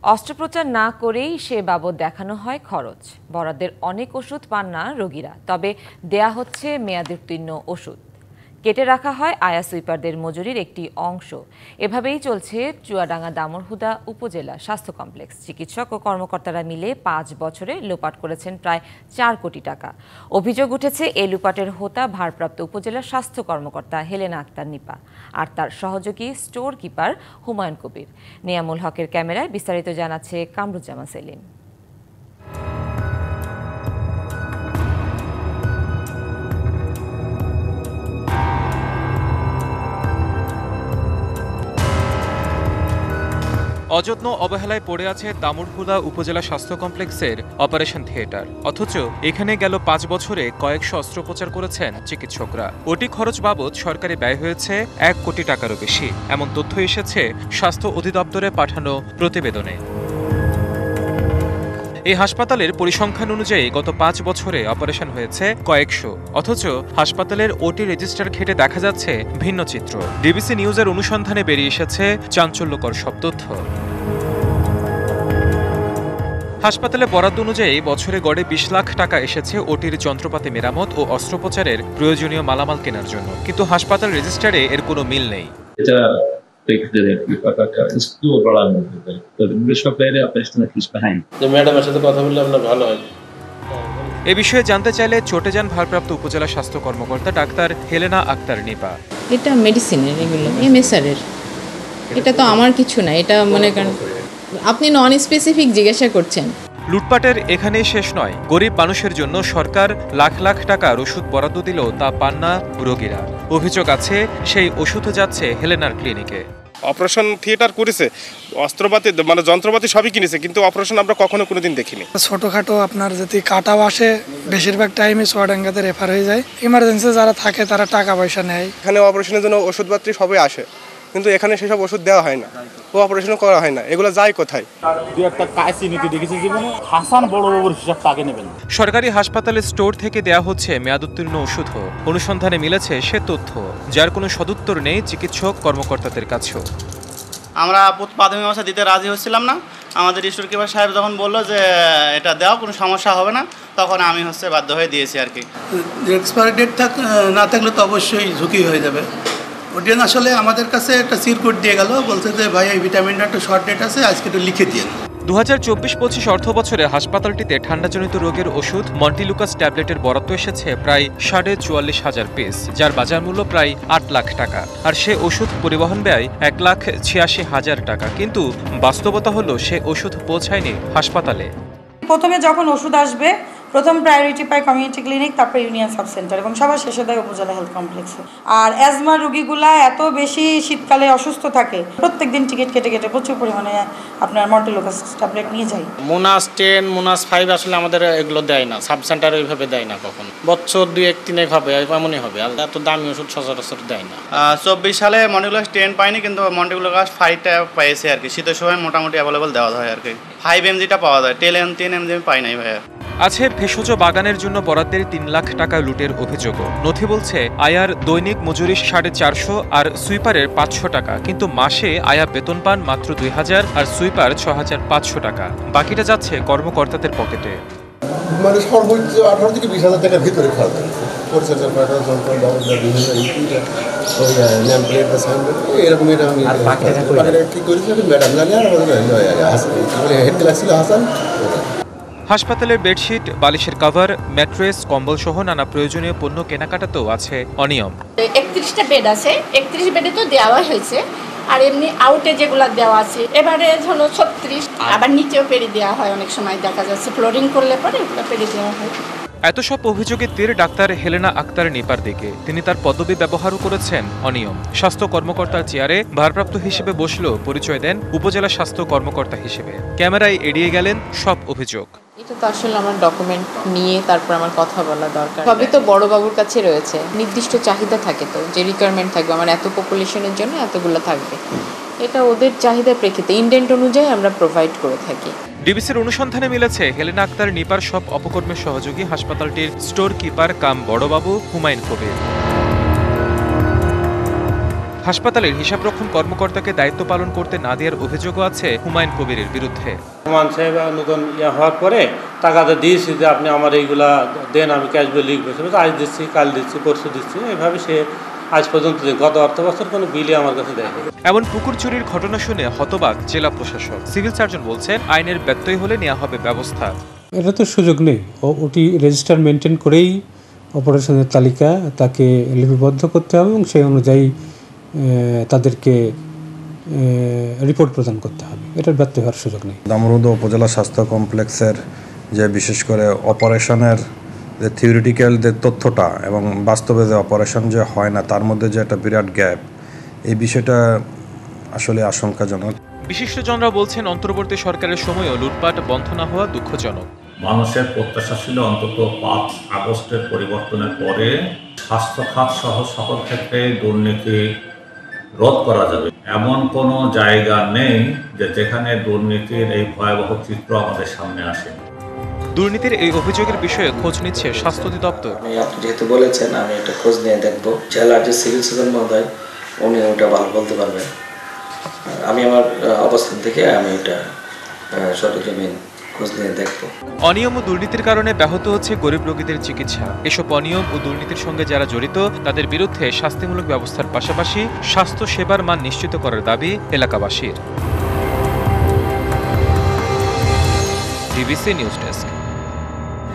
অস্ত্রোপচার না করেই সে বাবদ দেখানো হয় খরচ। বরাদ্দের অনেক ওষুধ পান না রোগীরা, তবে দেয়া হচ্ছে মেয়াদোত্তীর্ণ ওষুধ। কেটে রাখা হয় আয়া সুইপারদের মজুরির একটি অংশ। এভাবেই চলছে চুয়াডাঙ্গা দামুড়হুদা উপজেলা স্বাস্থ্য কমপ্লেক্স। চিকিৎসক ও কর্মকর্তারা মিলে 5 বছরে লোপাট করেছেন প্রায় 4 কোটি টাকা। অভিযোগ উঠেছে এ লোপাটের হোতা ভারপ্রাপ্ত উপজেলা স্বাস্থ্য কর্মকর্তা হেলেনা আক্তার নিপা আর তার সহযোগী স্টোর কিপার হুমায়ুন কবির। নিয়ামুল হকের ক্যামেরায় বিস্তারিত জানাচ্ছে কামরুজ্জামান সেলিম। অযত্ন অবহেলায় পড়ে আছে দামুড়হুদা উপজেলা স্বাস্থ্য কমপ্লেক্সের অপারেশন থিয়েটার। অথচ এখানে গেল 5 বছরে কয়েকশো অস্ত্রোপচার করেছেন চিকিৎসকরা। ওটি খরচ বাবদ সরকারি ব্যয় হয়েছে 1 কোটি টাকারও বেশি, এমন তথ্য এসেছে স্বাস্থ্য অধিদপ্তরে পাঠানো প্রতিবেদনে। এই হাসপাতালের পরিসংখ্যান অনুযায়ী গত 5 বছরে অপারেশন হয়েছে কয়েকশো, অথচ হাসপাতালের ওটি রেজিস্টার ঘেটে দেখা যাচ্ছে ভিন্ন চিত্র। ডিবিসি নিউজের অনুসন্ধানে বেরিয়ে এসেছে চাঞ্চল্যকর সব তথ্য। হাসপাতালে বরাদ্দ অনুযায়ী বছরে গড়ে 20 লাখ টাকা এসেছে ওটির যন্ত্রপাতি মেরামত ও অস্ত্রোপচারের প্রয়োজনীয় মালামাল কেনার জন্য, কিন্তু হাসপাতাল রেজিস্টারে এর কোনো মিল নেই। এ বিষয়ে জানতে চাইলে চটে যান ভারপ্রাপ্ত উপজেলা স্বাস্থ্য কর্মকর্তা ডাক্তার হেলেনা আক্তার নিপা। এটা মেডিসিনের, এগুলো এমএসআর এর, এটা তো আমার কিছু না। এটা মনে করেন আপনি নন স্পেসিফিক জিজ্ঞাসা করছেন। লুটপাটের এখানেই শেষ নয়। গরিব মানুষের জন্য সরকার লাখ লাখ টাকার ওষুধ বরাদ্দ দিলেও তা পান না রোগীরা। অভিযোগ আছে সেই ওষুধও যাচ্ছে হেলেনার ক্লিনিকে। অপারেশন থিয়েটার করেছে, অস্ত্রপাতি মানে যন্ত্রপাতি সবই কিনেছে, কিন্তু অপারেশন আমরা কখনো কোনোদিন দেখিনি। ছোটোখাটো আপনার যদি কাটাও আসে, বেশিরভাগ টাইমে চুয়াডাঙ্গাতে রেফার হয়ে যায়। ইমার্জেন্সি যারা থাকে তারা টাকা পয়সা নেয়। এখানে অপারেশনের জন্য ওষুধপত্র সবই আসে, কিন্তু এখানে সেসব ওষুধ দেওয়া হয় না, ও অপারেশনও করা হয় না। এগুলো যায় কোথায়? সরকারি হাসপাতালের স্টোর থেকে দেয়া হচ্ছে মেয়াদোত্তীর্ণ ওষুধ। অনুসন্ধানে মিলেছে সে তথ্য, যার কোনো সদুত্তর নেই চিকিৎসক কর্মকর্তাদের কাছেও। আমরা প্রাথমিক অবস্থা দিতে রাজি হচ্ছিলাম না। আমাদের স্টোর কিপার সাহেব যখন বললো যে এটা দেওয়া কোনো সমস্যা হবে না, তখন আমি বাধ্য হয়ে দিয়েছি আর কি। এক্সপায়ারি ডেট না থাকলে তো অবশ্যই ঝুঁকি হয়ে যাবে। ওটা আসলে আমাদের কাছে একটা সিরকোড দিয়ে গেল, বলছে যে ভাই এই ভিটামিনটা একটু শর্ট ডেট আছে, আজকে একটু লিখে দিন। 2024-25 অর্থ বছরে হাসপাতালটিতে ঠান্ডাজনিত রোগের ওষুধ মন্টিলুকাস ট্যাবলেটের বরাদ্দ এসেছে প্রায় 44,500 পিস, যার বাজার মূল্য প্রায় 8 লাখ টাকা। আর সে ওষুধ পরিবহন ব্যয় 1,86,000 টাকা। কিন্তু বাস্তবতা হলো সে ওষুধ পৌঁছায়নি হাসপাতালে। প্রথমে যখন ওষুধ আসবে, প্রথম প্রায়োরিটি পায় কমিউনিটি ক্লিনিক, তারপর ইউনিয়ন সাব সেন্টার এবং সবার শেষে দেয় উপজেলা হেলথ কমপ্লেক্সে। আর অ্যাজমা রোগীগুলা এত বেশি শীতকালে অসুস্থ থাকে, প্রত্যেকদিন টিকিট কেটে কেটে প্রচুর পরিমাণে আপনার মন্টিলুকাস ট্যাবলেট নিয়ে যাই। মোনাস 10, মোনাস 5 আসলে আমাদের এগুলো দেয় না, সাব সেন্টার ওইভাবে দেয় না কখনো। বছর 2-1-3 হবে, এমনই হবে। আর এত দামি ওষুধ সচরাচর দেয় না। 24 সালে মন্টিলুকাস 10 পাইনি, কিন্তু মন্টিলুকাস 5টা পেয়েছে আর কি। শীতের সময় মোটামুটি অ্যাভেলেবল দেওয়া হয় আর কি। 5 mgটা পাওয়া যায়, 10 mg পাই নাই ভাইয়া। আছে ভেষজ বাগানের জন্য বরাদ্দের 3 লাখ টাকা লুটের অভিযোগও। নথি বলছে আয়ার দৈনিক মজুরি 450 আর সুইপারের 500 টাকা, কিন্তু মাসে আয়া বেতন পান মাত্র 2000 আর সুইপার 6500 টাকা। বাকিটা যাচ্ছে কর্মকর্তাদের পকেটে। মানে সর্বোচ্চ 18 থেকে 20,000 টাকার ভিতরে খরচ হচ্ছে। পরিচর্যার পাঠা যন্ত্র এরকম কি করেছি ম্যাডাম জানি। আর হেড ক্লাস ছিল হাসান। হাসপাতালের বেডশিট, বালিশের কভার, ম্যাট্রেস, কম্বল সহ নানা প্রয়োজনীয় পণ্য কেনাকাটাতেও আছে অনিয়ম। 31টা বেড আছে, 31 বেডে তো দেওয়া হয়েছে। আর এমনি আউটে যেগুলো দেওয়া আছে এবারে হলো 36। আবার নিচেও পেড়ে দেওয়া হয়, অনেক সময় দেখা যাচ্ছে ফ্লোরিং করলে পরে ওগুলো পেড়ে দেওয়া হয়। এত সব অভিযোগে তীর ডাক্তার হেলেনা আক্তার নিপার দিকে। তিনি তার পদবি ব্যবহারও করেছেন অনিয়ম। স্বাস্থ্য কর্মকর্তার চেয়ারে ভারপ্রাপ্ত হিসেবে বসলেও পরিচয় দেন উপজেলা স্বাস্থ্য কর্মকর্তা হিসেবে। ক্যামেরায় এড়িয়ে গেলেন সব অভিযোগ। এটা তো আসলে আমার ডকুমেন্ট নিয়ে তারপর আমার কথা বলা দরকার। সবই তো বড়বাবুর কাছে রয়েছে। নির্দিষ্ট চাহিদা থাকে, তো যে রিকোয়ারমেন্ট থাকবে আমার এত পপুলেশনের জন্য এতগুলো থাকবে, এটা ওদের চাহিদার প্রেক্ষিতে ইনডেন্ট অনুযায়ী আমরা প্রোভাইড করে থাকি। ডিবিসির অনুসন্ধানে মিলেছে হেলেনা আক্তার নিপার সব অপকর্মের সহযোগী হাসপাতালটির স্টোর কিপার কাম বড়বাবু হুমায়ুন কবির। হাসপাতালের হিসাবরক্ষণ কর্মকর্তাকে দায়িত্ব পালন করতে না দেওয়ার অভিযোগও আছে হুমায়ুন কবিরের বিরুদ্ধে। হুমায়ুন সাহেব নতুন হওয়ার পরে টাকাটা দিয়েছি যে আপনি আমার এইগুলা দেন, আমি ক্যাশ বিল লিখবো, আজ দিচ্ছি, কাল দিচ্ছি, পরশু দিচ্ছি, এইভাবে সে আজ পর্যন্ত গত অর্থ বছর কোনো বিলই আমার কাছে দেয়নি। এমন পুকুর চুরির ঘটনা শুনে হতবাক জেলা প্রশাসক। সিভিল সার্জন বলছেন, আইনের ব্যত্যয় হলে নেওয়া হবে ব্যবস্থা। এটা তো সুযোগ নেই, ওটি রেজিস্টার মেনটেন করেই অপারেশনের তালিকা তাকে লিপিবদ্ধ করতে হবে এবং সেই অনুযায়ী তাদেরকে রিপোর্ট প্রদান করতে হবে। এটার ব্যত্যয় হওয়ার সুযোগ নেই। দামোহরদ উপজেলা স্বাস্থ্য কমপ্লেক্সের যে বিশেষ করে অপারেশনের যে থিওরিটিক্যাল যে তথ্যটা এবং বাস্তবে যে অপারেশন যে হয় না তার মধ্যে যে একটা বিরাট গ্যাপ, এই বিষয়টা আসলে আশঙ্কাজনক। বিশিষ্টজনরা বলছেন, অন্তর্বর্তী সরকারের সময়ও লুটপাট বন্ধ না হওয়া দুঃখজনক। মানুষের প্রত্যাশা ছিল অন্তত 5 আগস্টের পরিবর্তনের পরে স্বাস্থ্য খাত সহ সকল ক্ষেত্রে দুর্নীতি রোধ করা যাবে। এমন কোনো জায়গা নেই যে যেখানে দুর্নীতির এই ভয়াবহ চিত্র আমাদের সামনে আসে। দুর্নীতির এই অভিযোগের বিষয়ে খোঁজ নিচ্ছে স্বাস্থ্য অধিদপ্তর। আপনি যেহেতু বলেছেন, আমি এটা খোঁজ নিয়ে দেখবো। জেলার যে সিভিল সার্জন মহোদয় উনি ওটা ভালো বলতে পারবেন। আমি আমার অবস্থান থেকে আমি এটা সরজমিন খোঁজ নিয়ে দেখবো। অনিয়ম ও দুর্নীতির কারণে ব্যাহত হচ্ছে গরিব রোগীদের চিকিৎসা। এসব অনিয়ম ও দুর্নীতির সঙ্গে যারা জড়িত তাদের বিরুদ্ধে শাস্তিমূলক ব্যবস্থার পাশাপাশি স্বাস্থ্য সেবার মান নিশ্চিত করার দাবি এলাকাবাসীর। DBC news desk.